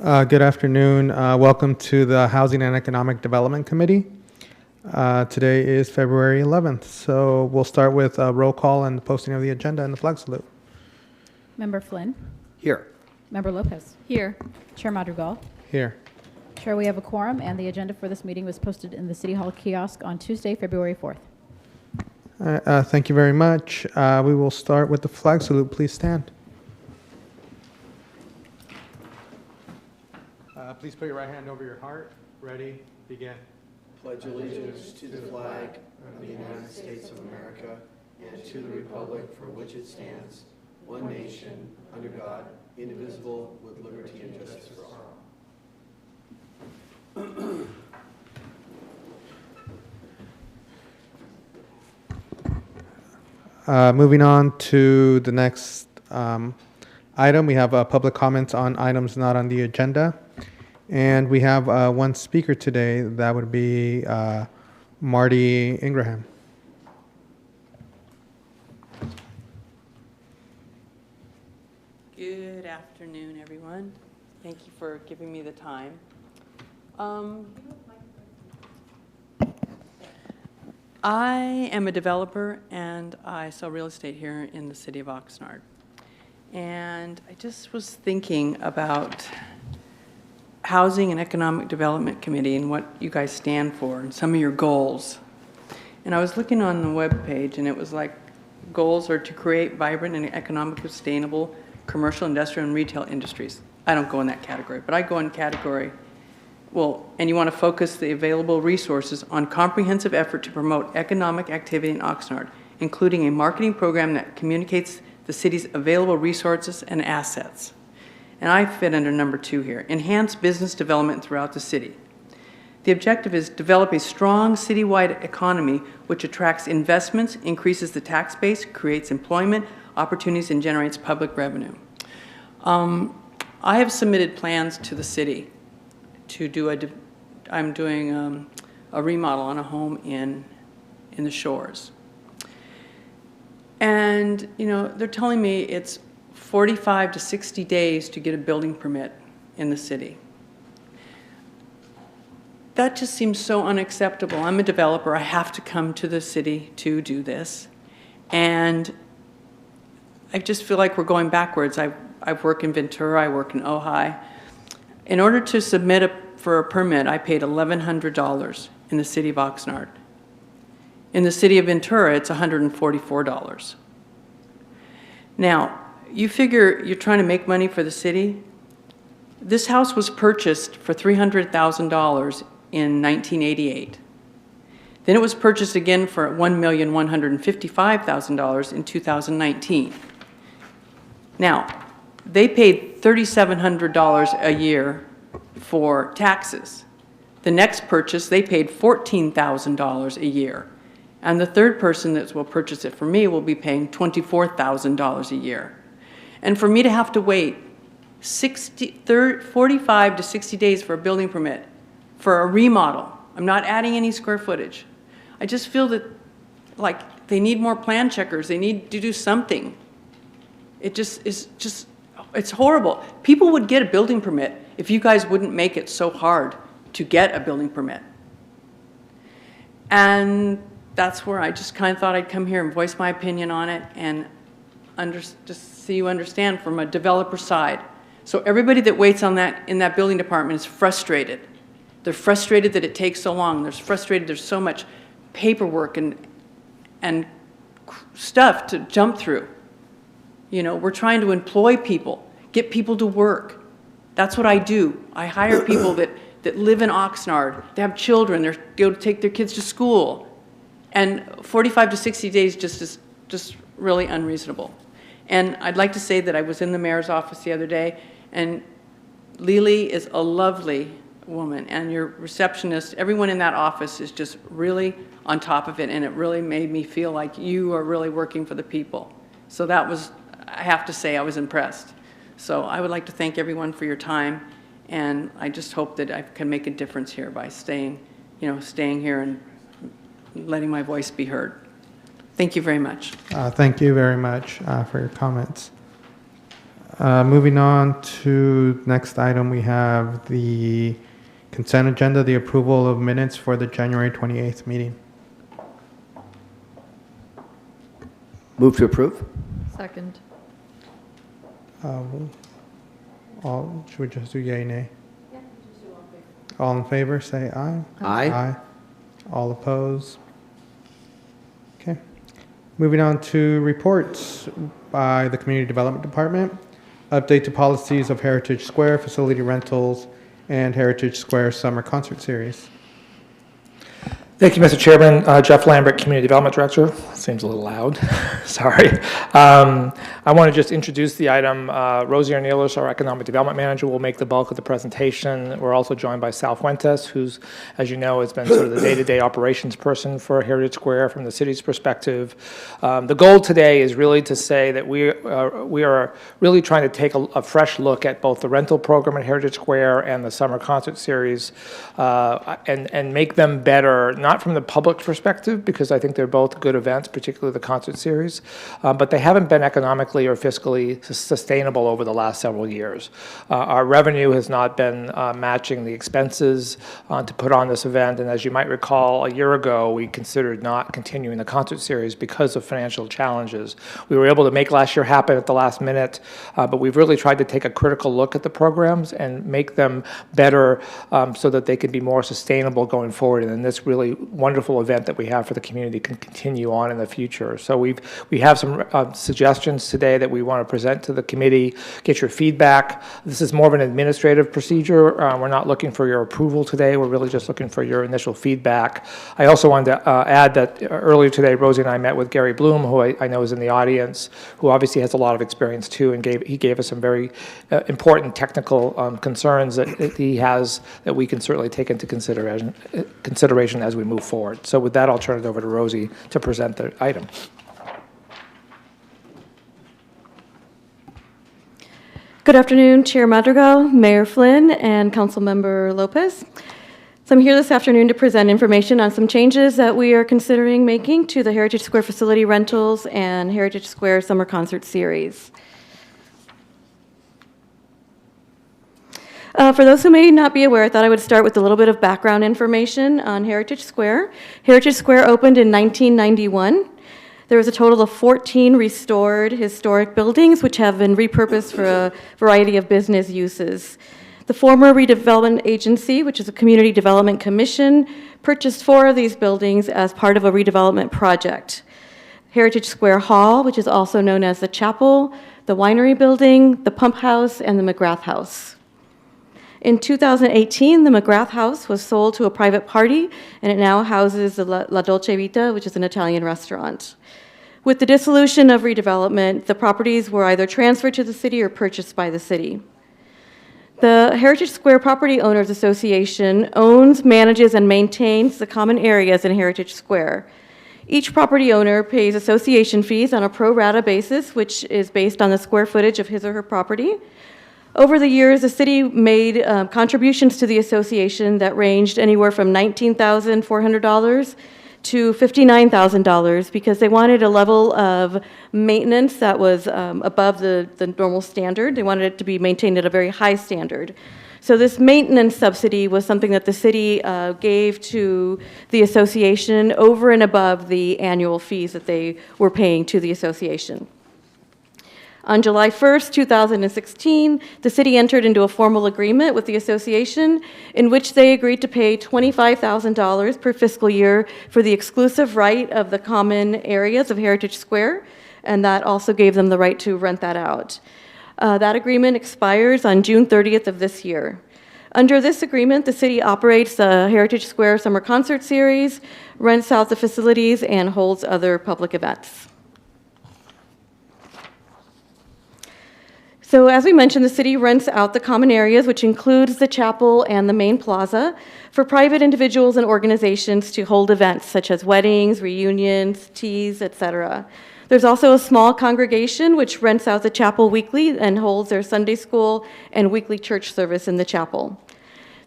Good afternoon. Welcome to the Housing and Economic Development Committee. Today is February 11th, so we'll start with a roll call and the posting of the agenda and the flag salute. Member Flynn. Here. Member Lopez. Here. Chair Madrigal. Here. Chair, we have a quorum, and the agenda for this meeting was posted in the City Hall kiosk on Tuesday, February 4th. Thank you very much. We will start with the flag salute. Please stand. Please put your right hand over your heart. Ready? Begin. Pledge allegiance to the flag of the United States of America and to the republic for which it stands, one nation, under God, indivisible, with liberty and justice for all. Moving on to the next item, we have public comments on items not on the agenda. And we have one speaker today. That would be Marty Ingraham. Good afternoon, everyone. Thank you for giving me the time. I am a developer, and I sell real estate here in the city of Oxnard. And I just was thinking about Housing and Economic Development Committee and what you guys stand for and some of your goals. And I was looking on the webpage, and it was like goals are to create vibrant and economically sustainable commercial, industrial, and retail industries. I don't go in that category, but I go in category, and you want to focus the available resources on comprehensive effort to promote economic activity in Oxnard, including a marketing program that communicates the city's available resources and assets. And I fit under number 2 here, enhance business development throughout the city. The objective is to develop a strong citywide economy which attracts investments, increases the tax base, creates employment opportunities, and generates public revenue. I have submitted plans to the city to do I'm doing a remodel on a home in the Shores. And, they're telling me it's 45 to 60 days to get a building permit in the city. That just seems so unacceptable. I'm a developer. I have to come to the city to do this. And I just feel like we're going backwards. I've worked in Ventura. I work in Ojai. In order to submit for a permit, I paid $1,100 in the city of Oxnard. In the city of Ventura, it's $144. Now, you figure you're trying to make money for the city. This house was purchased for $300,000 in 1988. Then it was purchased again for $1,155,000 in 2019. Now, they paid $3,700 a year for taxes. The next purchase, they paid $14,000 a year. And the third person that will purchase it for me will be paying $24,000 a year. And for me to have to wait 45 to 60 days for a building permit, for a remodel, I'm not adding any square footage. I just feel that, they need more plan checkers. They need to do something. It's horrible. People would get a building permit if you guys wouldn't make it so hard to get a building permit. And that's where I just kind of thought I'd come here and voice my opinion on it and just so you understand from a developer side. So everybody that waits in that building department is frustrated. They're frustrated that it takes so long. They're frustrated there's so much paperwork and stuff to jump through. We're trying to employ people, get people to work. That's what I do. I hire people that live in Oxnard. They have children. They go to take their kids to school. And 45 to 60 days is just really unreasonable. And I'd like to say that I was in the mayor's office the other day, and Lily is a lovely woman, and your receptionist, everyone in that office is just really on top of it, and it really made me feel like you are really working for the people. So that was, I have to say, I was impressed. So I would like to thank everyone for your time, and I just hope that I can make a difference here by staying here and letting my voice be heard. Thank you very much. Thank you very much for your comments. Moving on to next item, we have the consent agenda, the approval of minutes for the January 28th meeting. Move to approve? Second. Should we just do yay, nay? Yeah, just do all in favor, say aye. Aye. All opposed? Okay. Moving on to reports by the Community Development Department. Update to policies of Heritage Square, facility rentals, and Heritage Square Summer Concert Series. Thank you, Mr. Chairman. Jeff Lambert, Community Development Director. Seems a little loud. Sorry. I want to just introduce the item. Rosie Arnelis, our Economic Development Manager, will make the bulk of the presentation. We're also joined by Sal Fuentes, who's, as you know, has been sort of the day-to-day operations person for Heritage Square from the city's perspective. The goal today is really to say that we are really trying to take a fresh look at both the rental program at Heritage Square and the Summer Concert Series and make them better, not from the public's perspective, because I think they're both good events, particularly the concert series, but they haven't been economically or fiscally sustainable over the last several years. Our revenue has not been matching the expenses to put on this event, and as you might recall, a year ago, we considered not continuing the concert series because of financial challenges. We were able to make last year happen at the last minute, but we've really tried to take a critical look at the programs and make them better so that they can be more sustainable going forward, and then this really wonderful event that we have for the community can continue on in the future. So we have some suggestions today that we want to present to the committee, get your feedback. This is more of an administrative procedure. We're not looking for your approval today. We're really just looking for your initial feedback. I also wanted to add that earlier today, Rosie and I met with Gary Bloom, who I know is in the audience, who obviously has a lot of experience too, and he gave us some very important technical concerns that he has that we can certainly take into consideration as we move forward. So with that, I'll turn it over to Rosie to present the item. Good afternoon, Chair Madrigal, Mayor Flynn, and Councilmember Lopez. So I'm here this afternoon to present information on some changes that we are considering making to the Heritage Square facility rentals and Heritage Square Summer Concert Series. For those who may not be aware, I thought I would start with a little bit of background information on Heritage Square. Heritage Square opened in 1991. There was a total of 14 restored historic buildings, which have been repurposed for a variety of business uses. The former redevelopment agency, which is a community development commission, purchased 4 of these buildings as part of a redevelopment project. Heritage Square Hall, which is also known as the Chapel, the Winery Building, the Pump House, and the McGrath House. In 2018, the McGrath House was sold to a private party, and it now houses the La Dolce Vita, which is an Italian restaurant. With the dissolution of redevelopment, the properties were either transferred to the city or purchased by the city. The Heritage Square Property Owners Association owns, manages, and maintains the common areas in Heritage Square. Each property owner pays association fees on a pro rata basis, which is based on the square footage of his or her property. Over the years, the city made contributions to the association that ranged anywhere from $19,400 to $59,000 because they wanted a level of maintenance that was above the normal standard. They wanted it to be maintained at a very high standard. So this maintenance subsidy was something that the city gave to the association over and above the annual fees that they were paying to the association. On July 1st, 2016, the city entered into a formal agreement with the association in which they agreed to pay $25,000 per fiscal year for the exclusive right of the common areas of Heritage Square, and that also gave them the right to rent that out. That agreement expires on June 30th of this year. Under this agreement, the city operates the Heritage Square Summer Concert Series, rents out the facilities, and holds other public events. So as we mentioned, the city rents out the common areas, which includes the chapel and the main plaza, for private individuals and organizations to hold events such as weddings, reunions, teas, etc. There's also a small congregation which rents out the chapel weekly and holds their Sunday school and weekly church service in the chapel.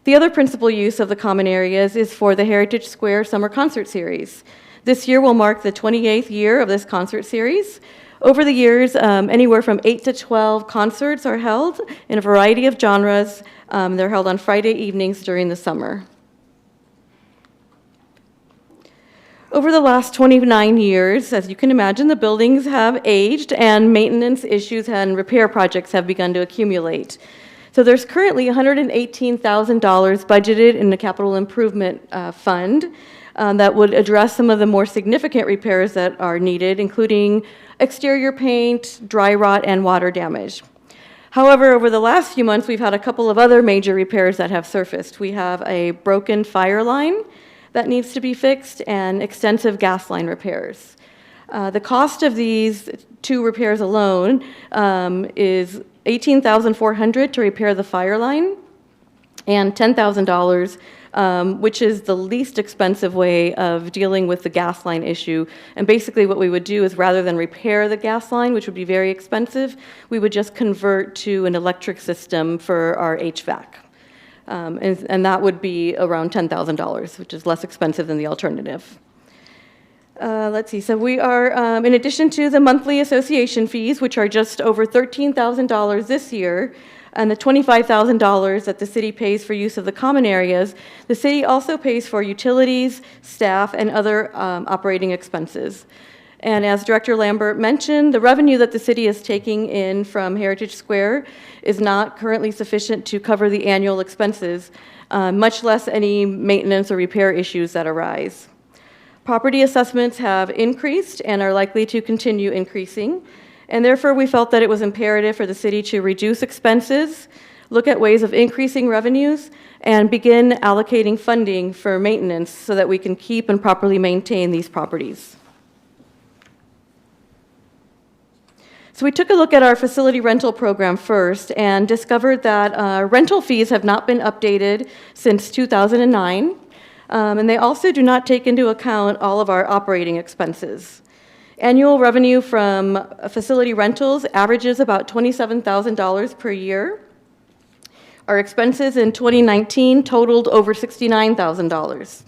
The other principal use of the common areas is for the Heritage Square Summer Concert Series. This year will mark the 28th year of this concert series. Over the years, anywhere from 8 to 12 concerts are held in a variety of genres. They're held on Friday evenings during the summer. Over the last 29 years, as you can imagine, the buildings have aged and maintenance issues and repair projects have begun to accumulate. So there's currently $118,000 budgeted in the capital improvement fund that would address some of the more significant repairs that are needed, including exterior paint, dry rot, and water damage. However, over the last few months, we've had a couple of other major repairs that have surfaced. We have a broken fire line that needs to be fixed and extensive gas line repairs. The cost of these two repairs alone is $18,400 to repair the fire line and $10,000, which is the least expensive way of dealing with the gas line issue. And basically what we would do is rather than repair the gas line, which would be very expensive, we would just convert to an electric system for our HVAC. And that would be around $10,000, which is less expensive than the alternative. Let's see, so we are, in addition to the monthly association fees, which are just over $13,000 this year, and the $25,000 that the city pays for use of the common areas, the city also pays for utilities, staff, and other operating expenses. And as Director Lambert mentioned, the revenue that the city is taking in from Heritage Square is not currently sufficient to cover the annual expenses, much less any maintenance or repair issues that arise. Property assessments have increased and are likely to continue increasing, and therefore we felt that it was imperative for the city to reduce expenses, look at ways of increasing revenues, and begin allocating funding for maintenance so that we can keep and properly maintain these properties. So we took a look at our facility rental program first and discovered that rental fees have not been updated since 2009, and they also do not take into account all of our operating expenses. Annual revenue from facility rentals averages about $27,000 per year. Our expenses in 2019 totaled over $69,000.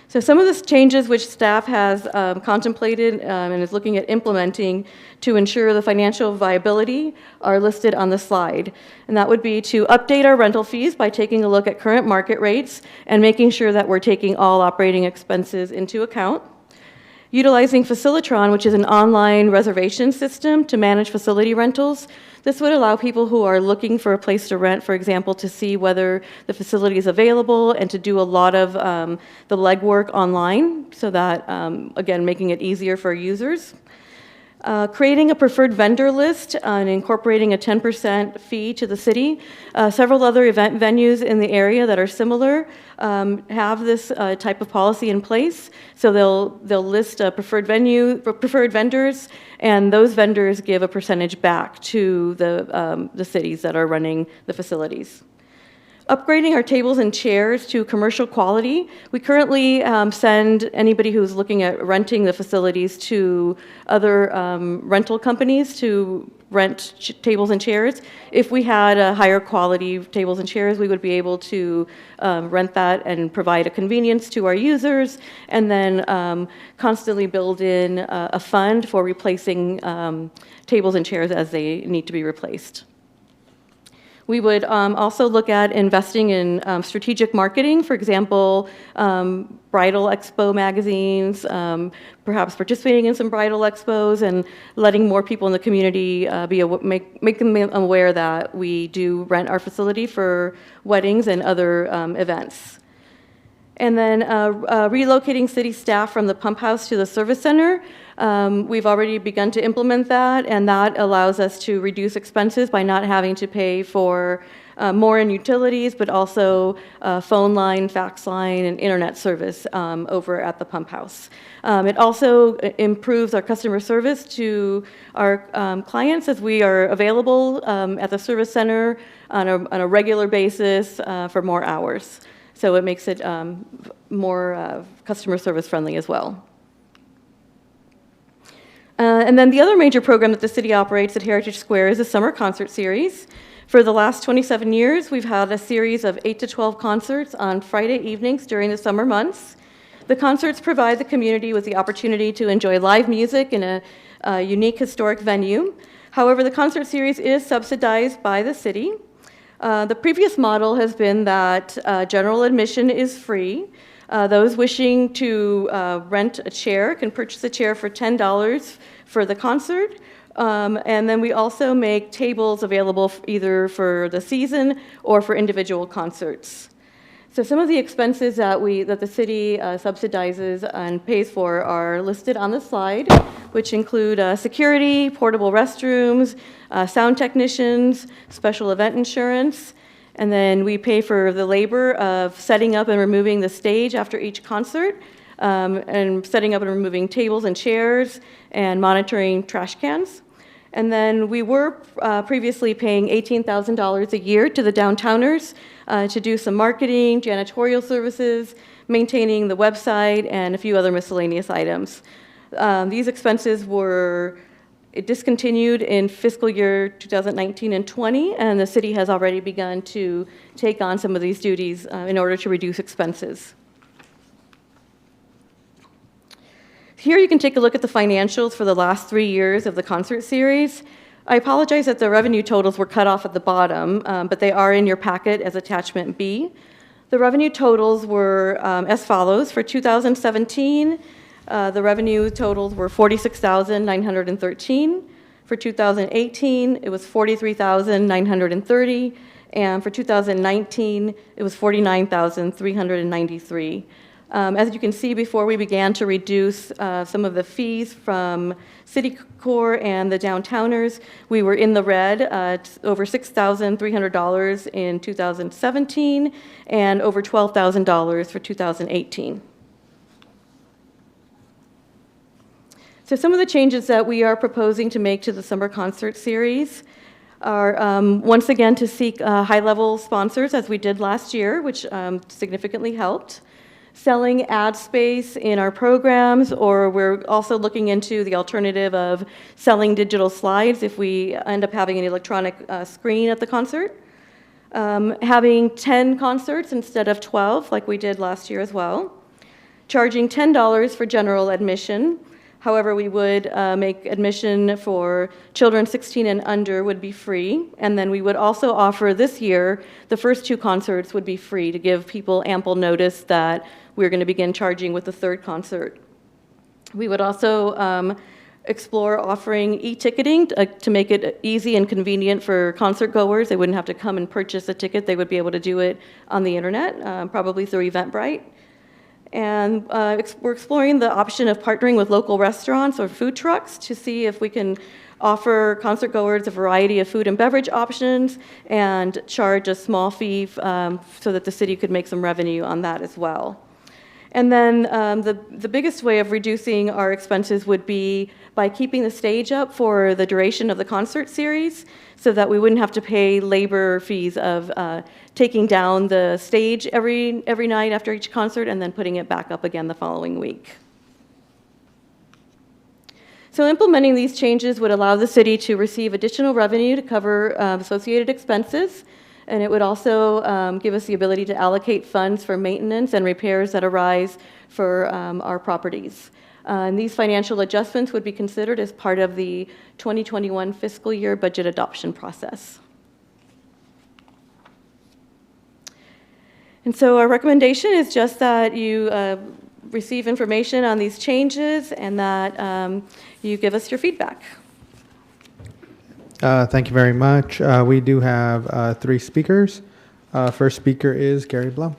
So some of the changes which staff has contemplated and is looking at implementing to ensure the financial viability are listed on the slide. And that would be to update our rental fees by taking a look at current market rates and making sure that we're taking all operating expenses into account. Utilizing Facilitron, which is an online reservation system to manage facility rentals. This would allow people who are looking for a place to rent, for example, to see whether the facility is available and to do a lot of the legwork online, so that, again, making it easier for users. Creating a preferred vendor list and incorporating a 10% fee to the city. Several other event venues in the area that are similar have this type of policy in place. So they'll list a preferred vendors, and those vendors give a percentage back to the cities that are running the facilities. Upgrading our tables and chairs to commercial quality. We currently send anybody who's looking at renting the facilities to other rental companies to rent tables and chairs. If we had a higher quality tables and chairs, we would be able to rent that and provide a convenience to our users, and then constantly build in a fund for replacing tables and chairs as they need to be replaced. We would also look at investing in strategic marketing, for example, bridal expo magazines, perhaps participating in some bridal expos and letting more people in the community make them aware that we do rent our facility for weddings and other events. And then relocating city staff from the pump house to the service center. We've already begun to implement that, and that allows us to reduce expenses by not having to pay for more in utilities, but also phone line, fax line, and internet service over at the pump house. It also improves our customer service to our clients, as we are available at the service center on a regular basis for more hours. So it makes it more customer service friendly as well. And then the other major program that the city operates at Heritage Square is a summer concert series. For the last 27 years, we've had a series of 8 to 12 concerts on Friday evenings during the summer months. The concerts provide the community with the opportunity to enjoy live music in a unique historic venue. However, the concert series is subsidized by the city. The previous model has been that general admission is free. Those wishing to rent a chair can purchase a chair for $10 for the concert. And then we also make tables available either for the season or for individual concerts. So some of the expenses that the city subsidizes and pays for are listed on the slide, which include security, portable restrooms, sound technicians, special event insurance, and then we pay for the labor of setting up and removing the stage after each concert, and setting up and removing tables and chairs, and monitoring trash cans. And then we were previously paying $18,000 a year to the downtowners to do some marketing, janitorial services, maintaining the website, and a few other miscellaneous items. These expenses were discontinued in fiscal year 2019 and 20, and the city has already begun to take on some of these duties in order to reduce expenses. Here you can take a look at the financials for the last 3 years of the concert series. I apologize that the revenue totals were cut off at the bottom, but they are in your packet as attachment B. The revenue totals were as follows. For 2017, the revenue totals were $46,913. For 2018, it was $43,930. And for 2019, it was $49,393. As you can see, before we began to reduce some of the fees from City Core and the downtowners, we were in the red at over $6,300 in 2017 and over $12,000 for 2018. So some of the changes that we are proposing to make to the summer concert series are once again to seek high-level sponsors as we did last year, which significantly helped. Selling ad space in our programs, or we're also looking into the alternative of selling digital slides if we end up having an electronic screen at the concert. Having 10 concerts instead of 12, like we did last year as well. Charging $10 for general admission. However, we would make admission for children 16 and under would be free. And then we would also offer this year, the first 2 concerts would be free to give people ample notice that we're going to begin charging with the 3rd concert. We would also explore offering e-ticketing to make it easy and convenient for concert goers. They wouldn't have to come and purchase a ticket. They would be able to do it on the internet, probably through Eventbrite. And we're exploring the option of partnering with local restaurants or food trucks to see if we can offer concert goers a variety of food and beverage options and charge a small fee so that the city could make some revenue on that as well. And then the biggest way of reducing our expenses would be by keeping the stage up for the duration of the concert series so that we wouldn't have to pay labor fees of taking down the stage every night after each concert and then putting it back up again the following week. So implementing these changes would allow the city to receive additional revenue to cover associated expenses, and it would also give us the ability to allocate funds for maintenance and repairs that arise for our properties. And these financial adjustments would be considered as part of the 2021 fiscal year budget adoption process. And so our recommendation is just that you receive information on these changes and that you give us your feedback. Thank you very much. We do have 3 speakers. First speaker is Gary Blum.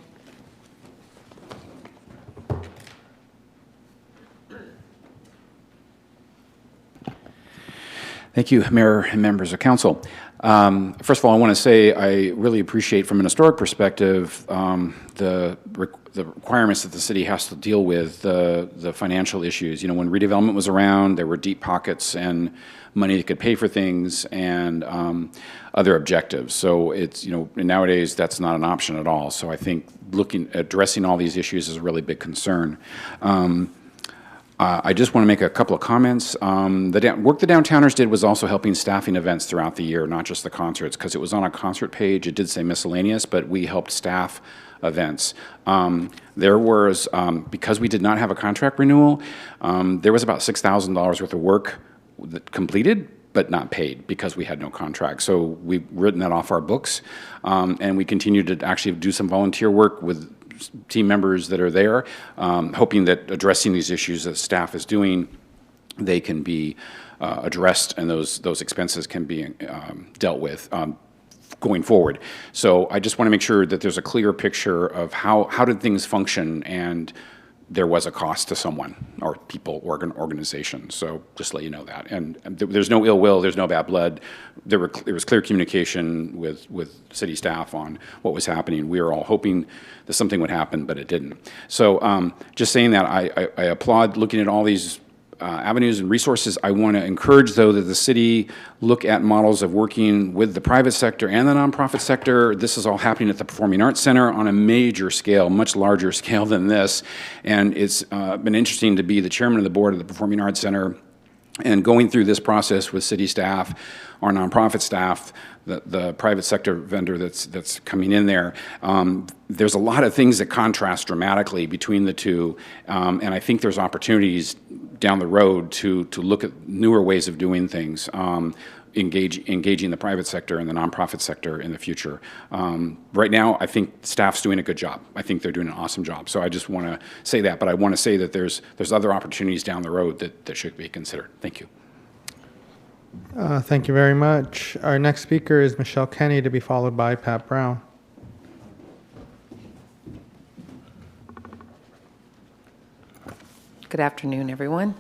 Thank you, Mayor and members of council. First of all, I want to say I really appreciate, from an historic perspective, the requirements that the city has to deal with, the financial issues. You know, when redevelopment was around, there were deep pockets and money that could pay for things and other objectives. So it's, you know, nowadays that's not an option at all. So I think addressing all these issues is a really big concern. I just want to make a couple of comments. The work the downtowners did was also helping staffing events throughout the year, not just the concerts, because it was on a concert page. It did say miscellaneous, but we helped staff events. There was, because we did not have a contract renewal, there was about $6,000 worth of work completed, but not paid because we had no contract. So we've written that off our books, and we continue to actually do some volunteer work with team members that are there, hoping that addressing these issues that staff is doing, they can be addressed and those expenses can be dealt with going forward. So I just want to make sure that there's a clear picture of how did things function, and there was a cost to someone or people, organizations. So just let you know that. And there's no ill will, there's no bad blood. There was clear communication with city staff on what was happening. We were all hoping that something would happen, but it didn't. So just saying that, I applaud looking at all these avenues and resources. I want to encourage, though, that the city look at models of working with the private sector and the nonprofit sector. This is all happening at the Performing Arts Center on a major scale, much larger scale than this. And it's been interesting to be the chairman of the board of the Performing Arts Center and going through this process with city staff, our nonprofit staff, the private sector vendor that's coming in there. There's a lot of things that contrast dramatically between the two, and I think there's opportunities down the road to look at newer ways of doing things, engaging the private sector and the nonprofit sector in the future. Right now, I think staff's doing a good job. I think they're doing an awesome job. So I just want to say that, but I want to say that there's other opportunities down the road that should be considered. Thank you. Thank you very much. Our next speaker is Michelle Kenny, to be followed by Pat Brown. Good afternoon, everyone.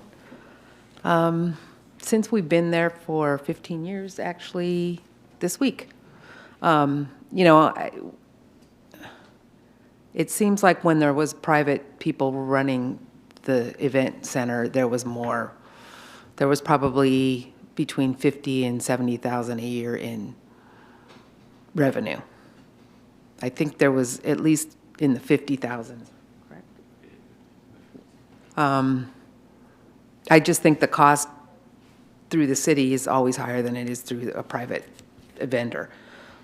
Since we've been there for 15 years, actually, this week, it seems like when there was private people running the event center, there was more. There was probably between 50 and 70,000 a year in revenue. I think there was at least in the 50,000. I just think the cost through the city is always higher than it is through a private vendor.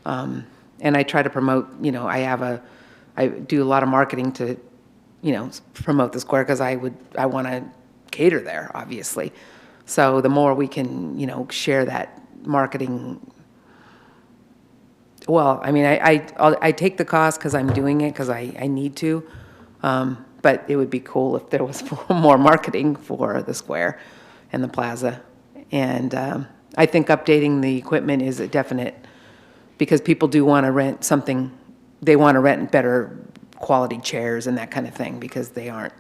And I try to promote, I do a lot of marketing to, promote the square because I want to cater there, obviously. So the more we can, share that marketing, well, I mean, I take the cost because I'm doing it because I need to. But it would be cool if there was more marketing for the square and the plaza. And I think updating the equipment is a definite, because people do want to rent something. They want to rent better quality chairs and that kind of thing because they aren't.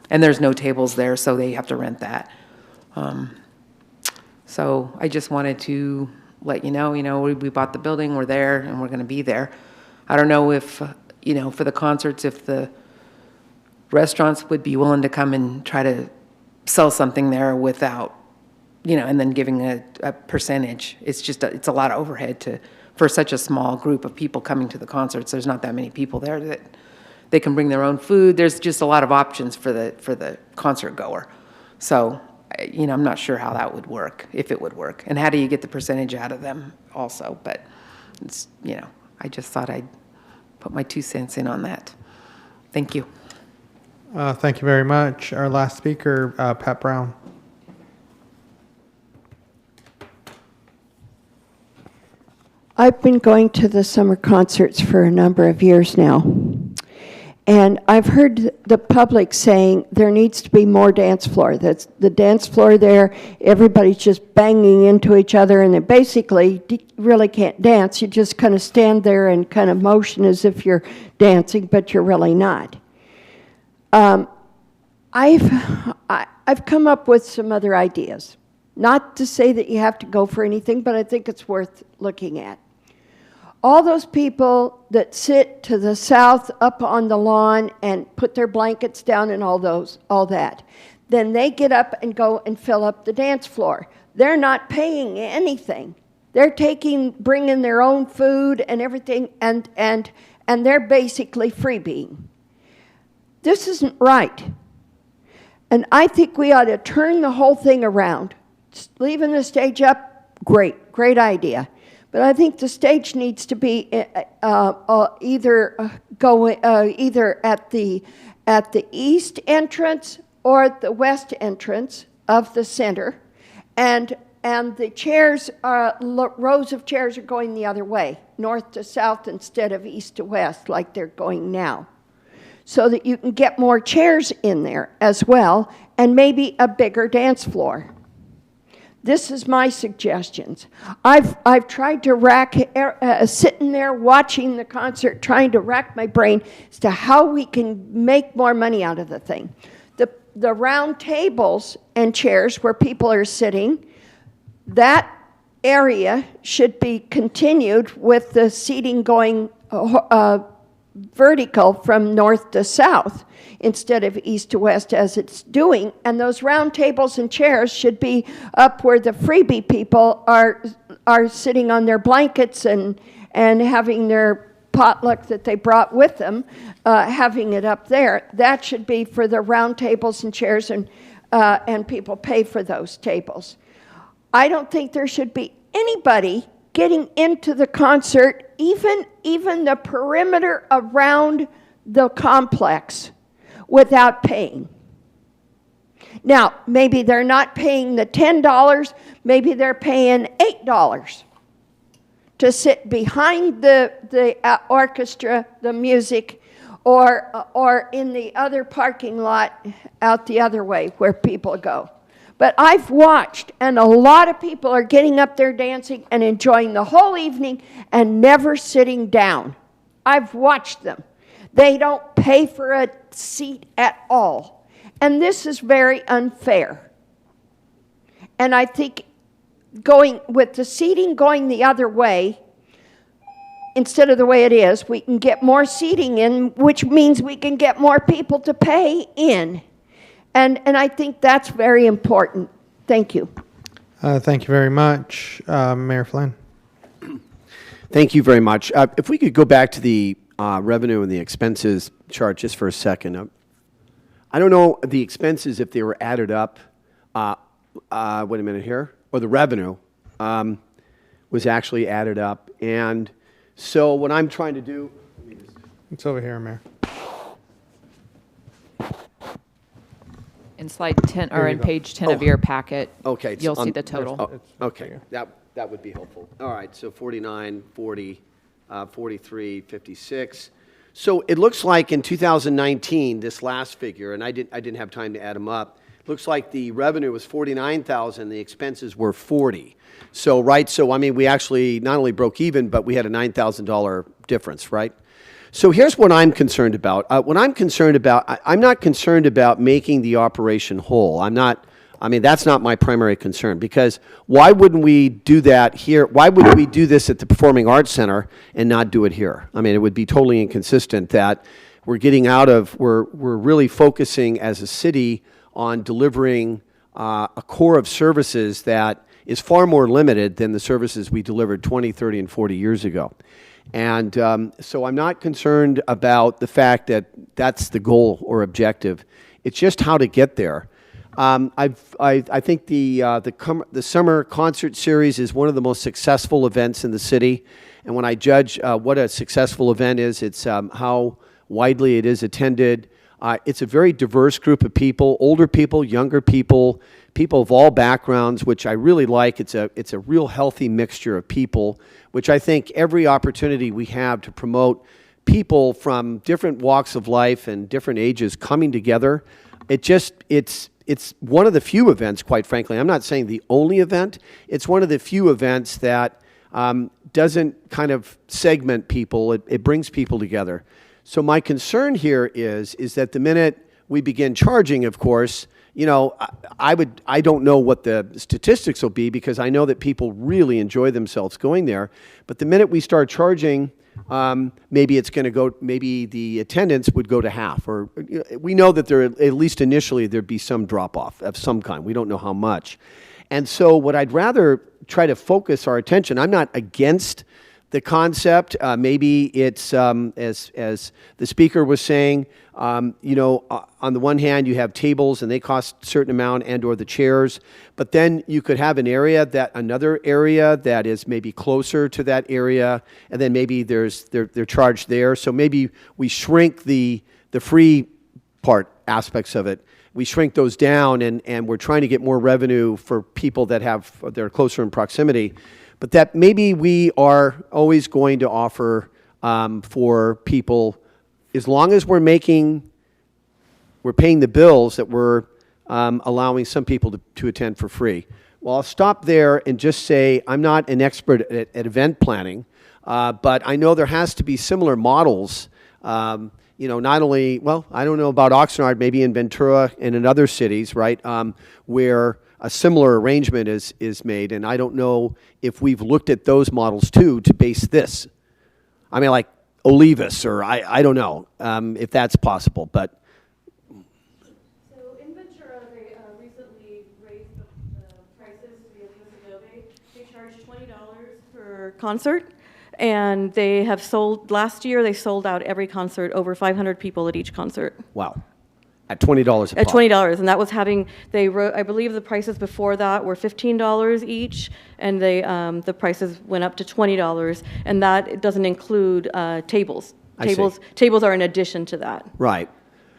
And there's no tables there, so they have to rent that. So I just wanted to let you know, we bought the building, we're there, and we're going to be there. I don't know if, for the concerts, if the restaurants would be willing to come and try to sell something there without, and then giving a percentage. It's just, it's a lot of overhead for such a small group of people coming to the concerts. There's not that many people there that they can bring their own food. There's just a lot of options for the concert goer. So, I'm not sure how that would work, if it would work. And how do you get the percentage out of them also? But it's, I just thought I'd put my 2 cents in on that. Thank you. Thank you very much. Our last speaker, Pat Brown. I've been going to the summer concerts for a number of years now. And I've heard the public saying there needs to be more dance floor. That's the dance floor there, everybody's just banging into each other, and they basically really can't dance. You just kind of stand there and kind of motion as if you're dancing, but you're really not. I've come up with some other ideas. Not to say that you have to go for anything, but I think it's worth looking at. All those people that sit to the south up on the lawn and put their blankets down and all that, then they get up and go and fill up the dance floor. They're not paying anything. They're bringing their own food and everything, and they're basically freebieing. This isn't right. And I think we ought to turn the whole thing around. Leaving the stage up, great idea. But I think the stage needs to be either at the east entrance or at the west entrance of the center, and the chairs, rows of chairs are going the other way, north to south instead of east to west like they're going now, so that you can get more chairs in there as well, and maybe a bigger dance floor. This is my suggestions. I've tried to sitting there watching the concert, trying to rack my brain as to how we can make more money out of the thing. The round tables and chairs where people are sitting, that area should be continued with the seating going vertical from north to south instead of east to west as it's doing. And those round tables and chairs should be up where the freebie people are sitting on their blankets and having their potluck that they brought with them, having it up there. That should be for the round tables and chairs, and people pay for those tables. I don't think there should be anybody getting into the concert, even the perimeter around the complex, without paying. Now, maybe they're not paying the $10, maybe they're paying $8 to sit behind the orchestra, the music, or in the other parking lot out the other way where people go. But I've watched, and a lot of people are getting up there dancing and enjoying the whole evening and never sitting down. I've watched them. They don't pay for a seat at all. And this is very unfair. And I think going with the seating going the other way, instead of the way it is, we can get more seating in, which means we can get more people to pay in. And I think that's very important. Thank you. Thank you very much. Mayor Flynn. Thank you very much. If we could go back to the revenue and the expenses chart just for a second. I don't know the expenses if they were added up. Wait a minute here. Or the revenue was actually added up. And so what I'm trying to do. It's over here, Mayor. In slide 10, or in page 10 of Oh. your packet, Okay. you'll see the total. Oh, okay, that would be helpful. All right, so 49, 40, 43, 56. So it looks like in 2019, this last figure, and I didn't have time to add them up, looks like the revenue was 49,000, the expenses were 40. So, right, so I mean, we actually not only broke even, but we had a $9,000 difference, right? So here's what I'm concerned about. What I'm concerned about, I'm not concerned about making the operation whole. That's not my primary concern, because why wouldn't we do that here? Why would we do this at the Performing Arts Center and not do it here? I mean, it would be totally inconsistent that we're really focusing as a city on delivering a core of services that is far more limited than the services we delivered 20, 30, and 40 years ago. And so I'm not concerned about the fact that that's the goal or objective. It's just how to get there. I think the summer concert series is one of the most successful events in the city. And when I judge what a successful event is, it's how widely it is attended. It's a very diverse group of people, older people, younger people, people of all backgrounds, which I really like. It's a real healthy mixture of people, which I think every opportunity we have to promote people from different walks of life and different ages coming together, it's one of the few events, quite frankly. I'm not saying the only event. It's one of the few events that doesn't kind of segment people. It brings people together. So my concern here is that the minute we begin charging, of course, I don't know what the statistics will be, because I know that people really enjoy themselves going there. But the minute we start charging, maybe the attendance would go to half, or we know that at least initially there'd be some drop off of some kind. We don't know how much. And so what I'd rather try to focus our attention, I'm not against the concept. Maybe it's, as the speaker was saying, on the one hand, you have tables and they cost a certain amount, and or the chairs, but then you could have another area that is maybe closer to that area, and then maybe they're charged there. So maybe we shrink the free part aspects of it, we shrink those down, and we're trying to get more revenue for people that are closer in proximity. But that maybe we are always going to offer for people, as long as we're paying the bills, that we're allowing some people to attend for free. Well, I'll stop there and just say I'm not an expert at event planning, but I know there has to be similar models. Not only, well, I don't know about Oxnard, maybe in Ventura and in other cities, right, where a similar arrangement is made, and I don't know if we've looked at those models too to base this. I mean, like Olivas, or I don't know if that's possible, but. So in Ventura, they recently raised the prices to the Adobe. They charge $20 per concert, and they have sold, last year they sold out every concert, over 500 people at each concert. Wow. At $20 a pop. At $20, and that was having, I believe the prices before that were $15 each, and the prices went up to $20, and that doesn't include tables. Tables are in addition to that. Right.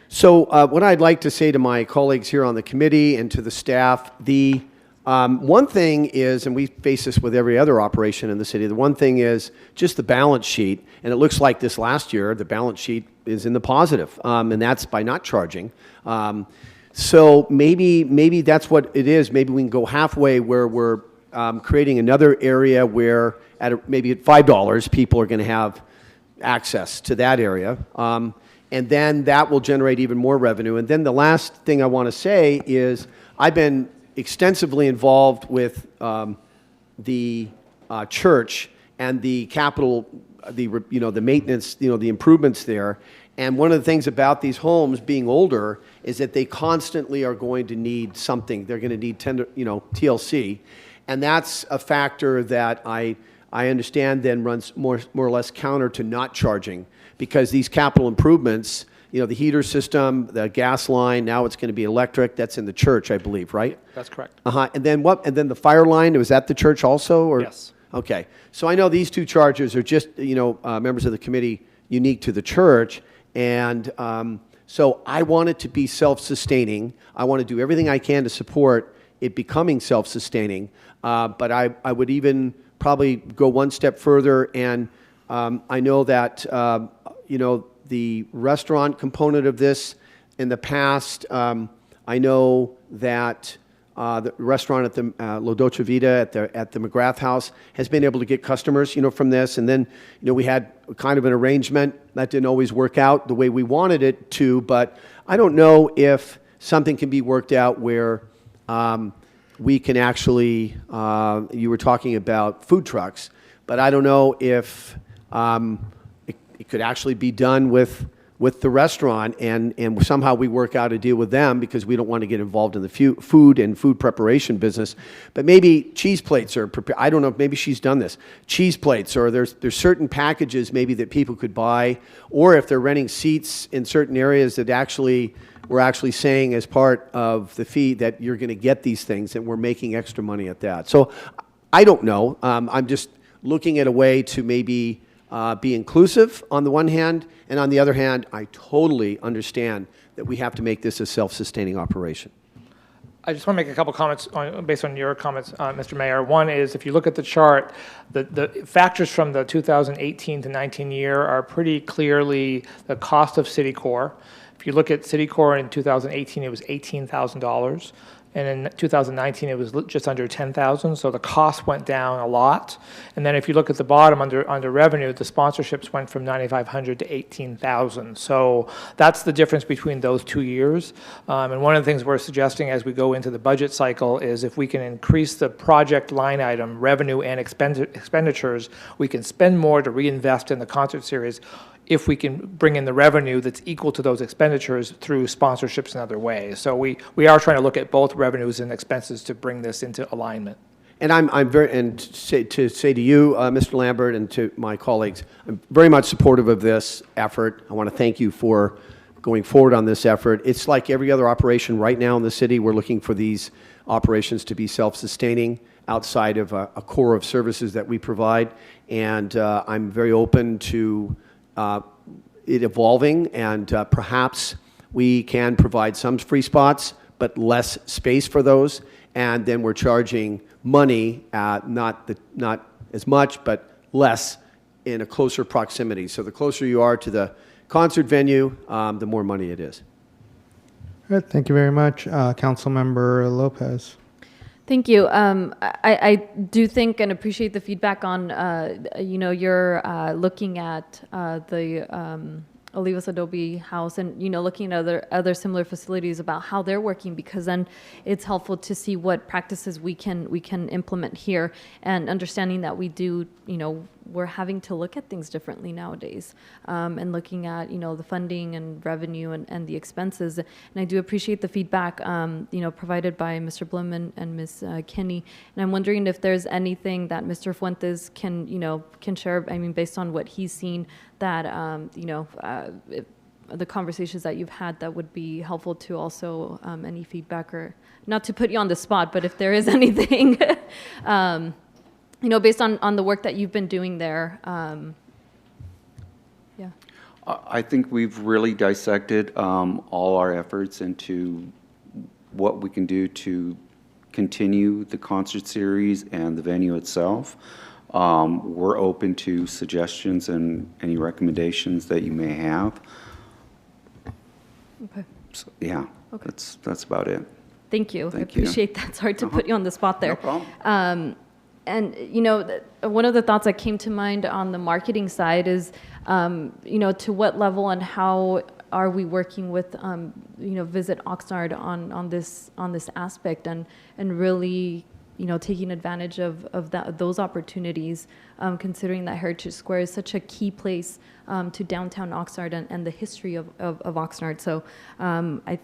So what I'd like to say to my colleagues here on the committee and to the staff, the one thing is, and we face this with every other operation in the city, the one thing is just the balance sheet, and it looks like this last year, the balance sheet is in the positive, and that's by not charging. So maybe that's what it is. Maybe we can go halfway where we're creating another area where maybe at $5 people are going to have access to that area. And then that will generate even more revenue. And then the last thing I want to say is I've been extensively involved with the church and the capital, the maintenance, the improvements there. And one of the things about these homes being older is that they constantly are going to need something. They're going to need TLC, and that's a factor that I understand then runs more or less counter to not charging, because these capital improvements, the heater system, the gas line, now it's going to be electric. That's in the church, I believe, right? That's correct. And then what? And then the fire line, was that the church also? Or? Yes. Okay. So I know these two charges are just, members of the committee, unique to the church. And so I want it to be self-sustaining. I want to do everything I can to support it becoming self-sustaining. But I would even probably go one step further. And I know that, the restaurant component of this in the past, I know that the restaurant at the La Dolce Vita at the McGrath House has been able to get customers, from this. And then, we had kind of an arrangement that didn't always work out the way we wanted it to. But I don't know if something can be worked out where we can actually, you were talking about food trucks, but I don't know if it could actually be done with the restaurant, and somehow we work out a deal with them, because we don't want to get involved in the food and food preparation business. But maybe cheese plates are prepared. I don't know, maybe she's done this. Cheese plates, or there's certain packages maybe that people could buy, or if they're renting seats in certain areas that we're actually saying as part of the fee that you're going to get these things, and we're making extra money at that. So I don't know. I'm just looking at a way to maybe be inclusive on the one hand, and on the other hand, I totally understand that we have to make this a self-sustaining operation. I just want to make a couple comments based on your comments, Mr. Mayor. One is, if you look at the chart, the factors from the 2018 to 19 year are pretty clearly the cost of City Core. If you look at City Core in 2018, it was $18,000. And in 2019, it was just under $10,000, so the cost went down a lot. And then if you look at the bottom under revenue, the sponsorships went from $9,500 to $18,000. So that's the difference between those 2 years. And one of the things we're suggesting as we go into the budget cycle is, if we can increase the project line item revenue and expenditures, we can spend more to reinvest in the concert series, if we can bring in the revenue that's equal to those expenditures through sponsorships and other ways. So we are trying to look at both revenues and expenses to bring this into alignment. And I'm very, and to say to you, Mr. Lambert, and to my colleagues, I'm very much supportive of this effort. I want to thank you for going forward on this effort. It's like every other operation right now in the city. We're looking for these operations to be self-sustaining outside of a core of services that we provide. And I'm very open to it evolving, and perhaps we can provide some free spots, but less space for those. And then we're charging money, not as much, but less in a closer proximity. So the closer you are to the concert venue, the more money it is. All right, thank you very much. Councilmember Lopez. Thank you. I do think and appreciate the feedback on, you're looking at the Olivas Adobe House and, looking at other similar facilities about how they're working, because then it's helpful to see what practices we can implement here, and understanding that we do, we're having to look at things differently nowadays, and looking at, the funding and revenue and the expenses. And I do appreciate the feedback, provided by Mr. Blum and Ms. Kinney. And I'm wondering if there's anything that Mr. Fuentes can share, based on what he's seen, that, if the conversations that you've had, that would be helpful to also, any feedback, or not to put you on the spot, but if there is anything, based on the work that you've been doing there. Yeah. I think we've really dissected all our efforts into what we can do to continue the concert series and the venue itself. We're open to suggestions and any recommendations that you may have. Okay. So, yeah, Okay. that's about it. Thank you. Thank I appreciate that. It's hard to put you on the spot there. No problem. And, one of the thoughts that came to mind on the marketing side is, to what level and how are we working with, Visit Oxnard on this aspect, and really, taking advantage of those opportunities, considering that Heritage Square is such a key place to downtown Oxnard and the history of Oxnard. So I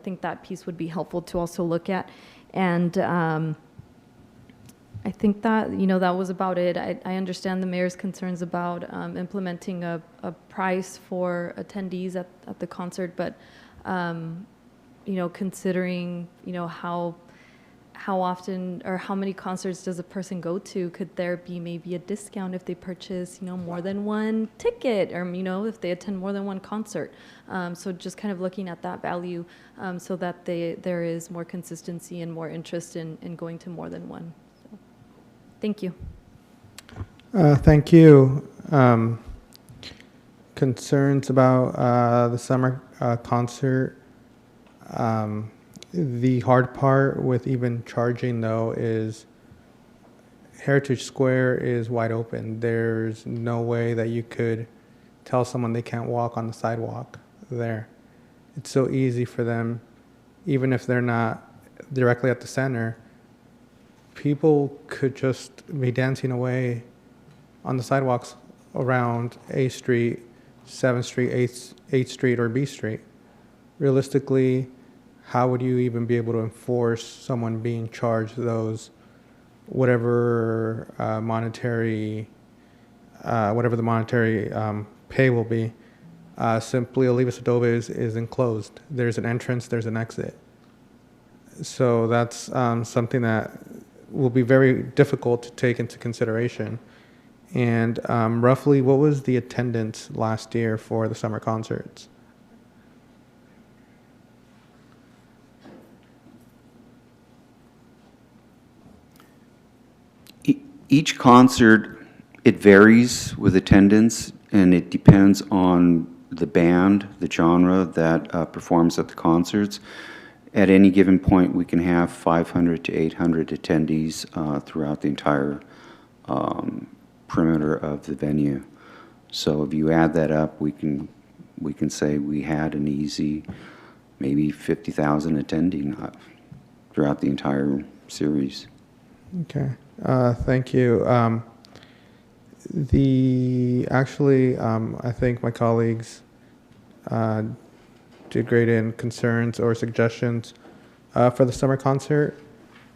think that piece would be helpful to also look at. And I think that, that was about it. I understand the mayor's concerns about implementing a price for attendees at the concert, but, considering, how often or how many concerts does a person go to? Could there be maybe a discount if they purchase, more than one ticket, or, if they attend more than one concert? So just kind of looking at that value, so that there is more consistency and more interest in going to more than one. So, thank you. Thank you. Concerns about the summer concert. The hard part with even charging, though, is Heritage Square is wide open. There's no way that you could tell someone they can't walk on the sidewalk there. It's so easy for them, even if they're not directly at the center. People could just be dancing away on the sidewalks around A Street, 7th Street, 8th Street, or B Street. Realistically, how would you even be able to enforce someone being charged those whatever the monetary pay will be? Simply Olivas Adobe is enclosed. There's an entrance, there's an exit. So that's something that will be very difficult to take into consideration. And roughly, what was the attendance last year for the summer concerts? Each concert, it varies with attendance, and it depends on the band, the genre that performs at the concerts. At any given point, we can have 500 to 800 attendees throughout the entire perimeter of the venue. So if you add that up, we can say we had an easy maybe 50,000 attending throughout the entire series. Okay, thank you. I think my colleagues did great in concerns or suggestions for the summer concert.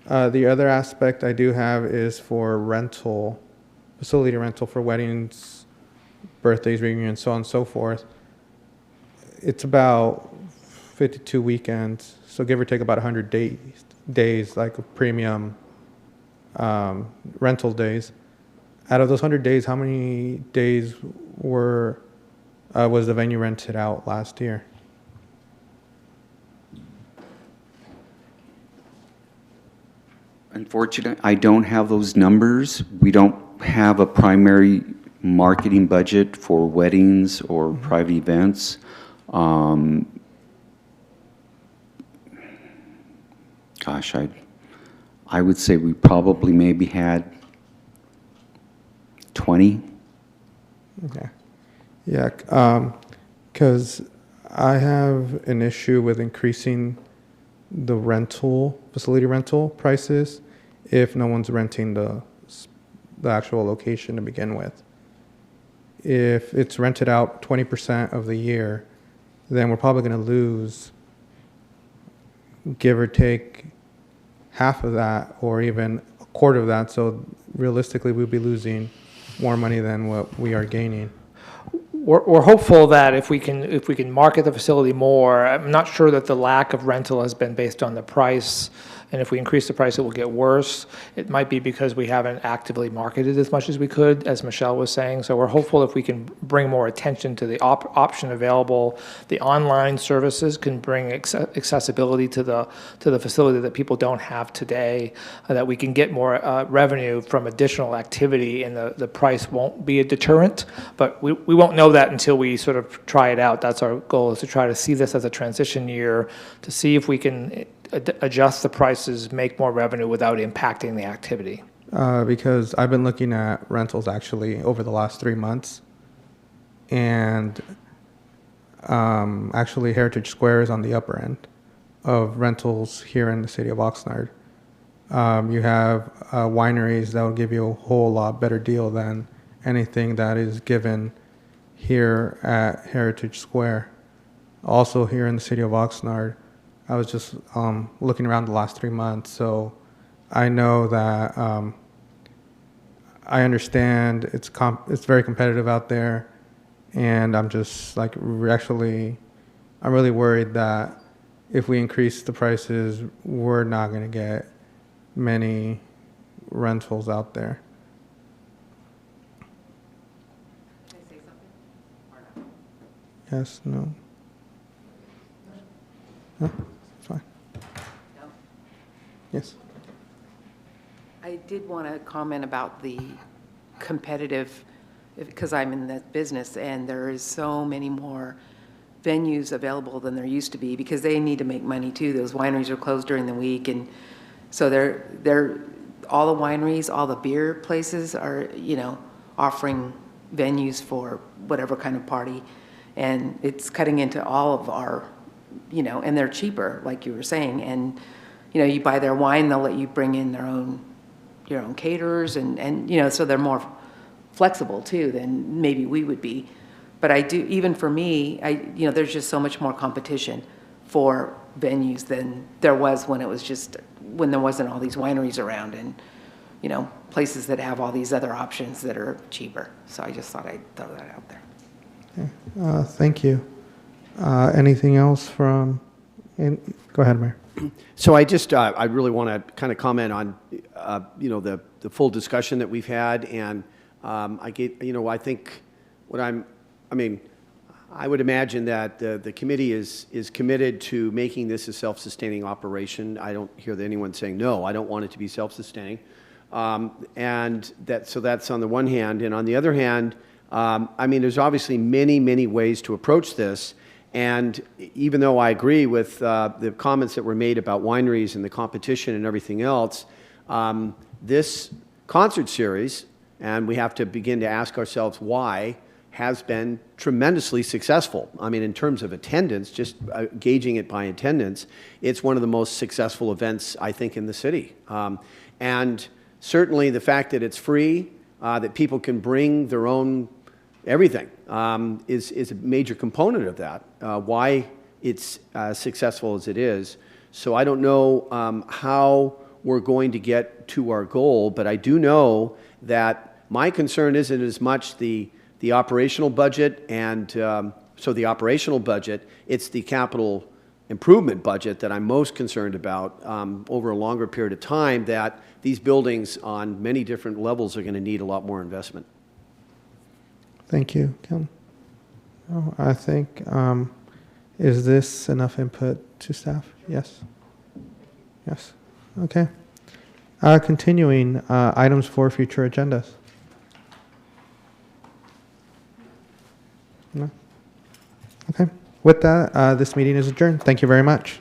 The other aspect I do have is for facility rental for weddings, birthdays, reunions, so on and so forth. It's about 52 weekends, so give or take about 100 days, like a premium rental days. Out of those 100 days, how many days was the venue rented out last year? Unfortunately, I don't have those numbers. We don't have a primary marketing budget for weddings or private events. Gosh, I would say we probably maybe had 20. Okay. Yeah, because I have an issue with increasing the facility rental prices if no one's renting the actual location to begin with. If it's rented out 20% of the year, then we're probably going to lose, give or take, half of that or even a quarter of that. So realistically, we'll be losing more money than what we are gaining. We're hopeful that if we can market the facility more, I'm not sure that the lack of rental has been based on the price, and if we increase the price, it will get worse. It might be because we haven't actively marketed as much as we could, as Michelle was saying. So we're hopeful if we can bring more attention to the option available. The online services can bring accessibility to the facility that people don't have today, that we can get more revenue from additional activity, and the price won't be a deterrent. But we won't know that until we sort of try it out. That's our goal, is to try to see this as a transition year, to see if we can adjust the prices, make more revenue without impacting the activity. Because I've been looking at rentals actually over the last 3 months, and actually Heritage Square is on the upper end of rentals here in the city of Oxnard. You have wineries that will give you a whole lot better deal than anything that is given here at Heritage Square. Also here in the city of Oxnard, I was just looking around the last 3 months, so I know that I understand it's very competitive out there, and I'm just like I'm really worried that if we increase the prices, we're not going to get many rentals out there. Can I say something? Or no? Yes, no? No? Fine. No? Yes. I did want to comment about the competitive, because I'm in that business, and there is so many more venues available than there used to be, because they need to make money too. Those wineries are closed during the week, and so they're all the wineries, all the beer places are, offering venues for whatever kind of party, and it's cutting into all of our, and they're cheaper, like you were saying, and you buy their wine, they'll let you bring in your own caterers, and so they're more flexible too than maybe we would be. But I do, even for me, there's just so much more competition for venues than there was when there wasn't all these wineries around, and places that have all these other options that are cheaper. So I just thought I'd throw that out there. Okay. Thank you. Anything else from? Go ahead, Mayor. So I really want to kind of comment on, the full discussion that we've had, and I think I would imagine that the committee is committed to making this a self-sustaining operation. I don't hear that anyone saying, no, I don't want it to be self-sustaining. And so that's on the one hand. And on the other hand, there's obviously many, many ways to approach this. And even though I agree with the comments that were made about wineries and the competition and everything else, this concert series, and we have to begin to ask ourselves why, has been tremendously successful. In terms of attendance, just gauging it by attendance, it's one of the most successful events, I think, in the city. And certainly the fact that it's free, that people can bring their own everything, is a major component of that, why it's successful as it is. So I don't know how we're going to get to our goal, but I do know that my concern isn't as much the operational budget, and so the operational budget, it's the capital improvement budget that I'm most concerned about over a longer period of time, that these buildings on many different levels are going to need a lot more investment. Thank you, Kim. I think, is this enough input to staff? Yes? Yes. Okay. Continuing, items for future agendas. No? Okay. With that, this meeting is adjourned. Thank you very much.